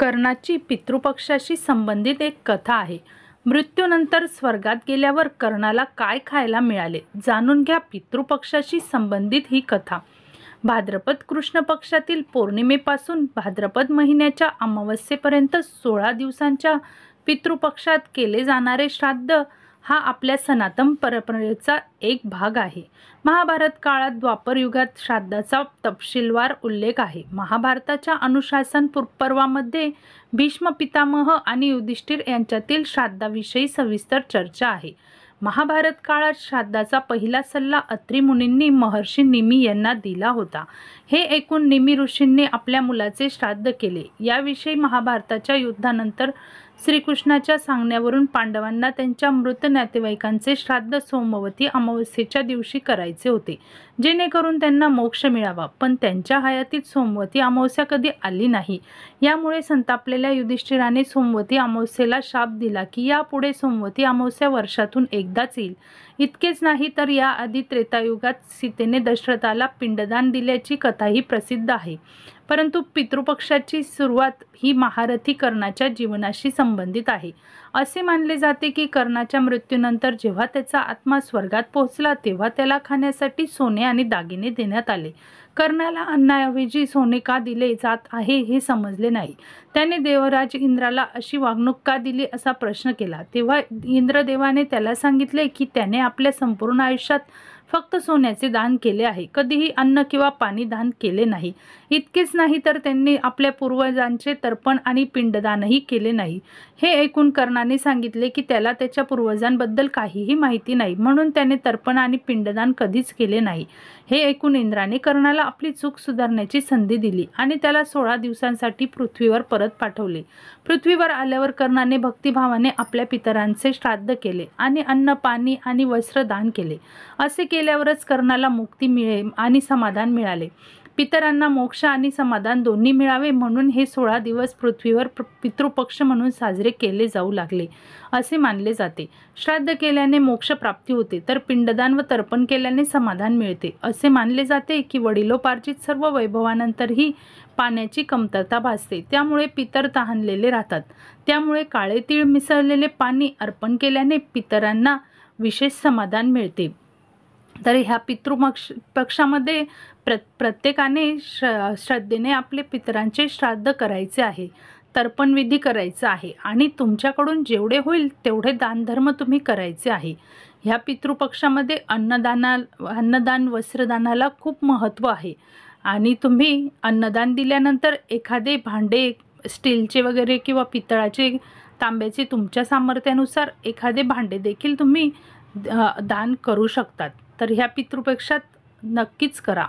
कर्णाची पितृपक्षाशी संबंधित एक कथा आहे। मृत्यूनंतर स्वर्गात गेल्यावर कर्णाला काय खायला मिळाले जाणून घ्या। पितृपक्षाशी संबंधित ही कथा भाद्रपद कृष्ण पक्षातील पौर्णिमेपासून भाद्रपद महिन्याच्या अमावस्येपर्यंत 16 दिवसांच्या पितृपक्षात केले जाणारे श्राद्ध हा आपल्या सनातन परंपरेचा एक भाग आहे। महाभारत काळात द्वापर युगात श्राद्धाचा तपशीलवार उल्लेख आहे। महाभारताच्या अनुशासन पर्वामध्ये भीष्म पितामह आणि युधिष्ठिर यांच्यातील श्राद्धाविषयी सविस्तर चर्चा आहे। महाभारत काळात श्राद्धाचा पहिला सल्ला अत्री मुनींनी महर्षी निमी यांना दिला होता। हे ऐकून निमी ऋषींनी आपल्या मुलाचे श्राद्ध केले। याविषयी महाभारताच्या युद्धानंतर श्रीकृष्णाच्या सांगण्यावरून पांडवांना त्यांच्या मृत नातेवाईकांचे श्राद्ध सोमवती अमावस्येच्या दिवशी करायचे होते, जेणेकरून त्यांना मोक्ष मिळावा। पण त्यांच्या हयातीत सोमवती अमावस्या कधी आली नाही। यामुळे संतापलेल्या युधिष्ठिराने सोमवती अमावस्येला शाप दिला की यापुढे सोमवती अमावस्या वर्षातून एकदाच येईल। इतकेच नाही तर याआधी त्रेतायुगात सीतेने दशरथाला पिंडदान दिल्याची कथाही प्रसिद्ध आहे। परंतु पितृपक्षाची सुरुवात ही महारथी कर्णाच्या जीवनाशी संबंधित आहे। असे मानले जाते की कर्णाच्या मृत्यूनंतर जेव्हा त्याचा आत्मा स्वर्गात पोहोचला तेव्हा त्याला खाण्यासाठी सोने आणि दागिने देण्यात आले। कर्णाला अन्नाऐवजी सोने का दिले जात आहे हे समजले नाही। त्याने देवराज इंद्राला अशी वागणूक का दिली असा प्रश्न केला। तेव्हा इंद्रदेवाने त्याला सांगितले की त्याने आपल्या संपूर्ण आयुष्यात फक्त सोन्याचे दान केले आहे, कधीही अन्न किंवा पाणी दान केले नाही। इतकेच नाही तर त्यांनी आपल्या पूर्वजांचे तर्पण आणि पिंडदानही केले नाही। हे ऐकून कर्णाने सांगितले की त्याला त्याच्या पूर्वजांबद्दल काहीही माहिती नाही, म्हणून त्याने तर्पण आणि पिंडदान कधीच केले नाही। हे ऐकून इंद्राने कर्णाला आपली चूक सुधारण्याची संधी दिली आणि त्याला 16 दिवसांसाठी पृथ्वीवर परत पाठवले। पृथ्वीवर आल्यावर कर्णाने भक्तिभावाने आपल्या पितरांचे श्राद्ध केले आणि अन्न, पाणी आणि वस्त्र दान केले। असे केल्यावरच कर्णाला मुक्ती मिळेल आणि समाधान मिळाले। पितरांना मोक्ष आणि समाधान दोन्ही मिळावे म्हणून हे 16 दिवस पृथ्वीवर पितृपक्ष म्हणून साजरे केले जाऊ लागले असे मानले जाते। श्राद्ध केल्याने मोक्ष प्राप्ती होते तर पिंडदान व तर्पण केल्याने समाधान मिळते। असे मानले जाते की वडिलोपार्जित सर्व वैभवानंतरही पाण्याची कमतरता भासते, त्यामुळे पितर तहानलेले राहतात। त्यामुळे काळे तीळ मिसळलेले पाणी अर्पण केल्याने पितरांना विशेष समाधान मिळते। तर ह्या पितृपक्षामध्ये प्रत्येकाने श्रद्धेने आपले पितरांचे श्राद्ध करायचे आहे, तर्पण विधी करायचा आहे आणि तुमच्याकडून जेवढे होईल तेवढे दानधर्म तुम्ही करायचे आहे। ह्या पितृपक्षामध्ये अन्नदान वस्त्रदानाला खूप महत्त्व आहे आणि तुम्ही अन्नदान दिल्यानंतर एखादे भांडे स्टीलचे वगैरे किंवा पितळाचे, तांब्याचे तुमच्या सामर्थ्यानुसार एखादे भांडे देखील तुम्ही दान करू शकतात। तर ह्या पितृपक्षात नक्कीच करा।